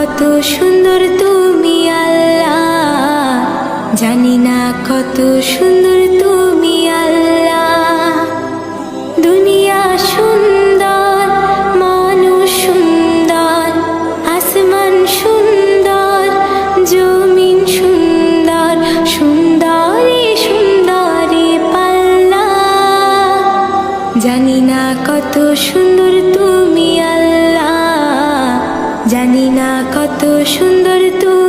কত সুন্দর তুমি আল্লাহ, জানি না কত সুন্দর তুমি আল্লাহ। দুনিয়া সুন্দর, মানুষ সুন্দর, আসমান সুন্দর, জমিন সুন্দর, সুন্দরী সুন্দরী পাল্লা। জানি না কত সুন্দর তুমি আল্লাহ, জানি না কত সুন্দর তুমি।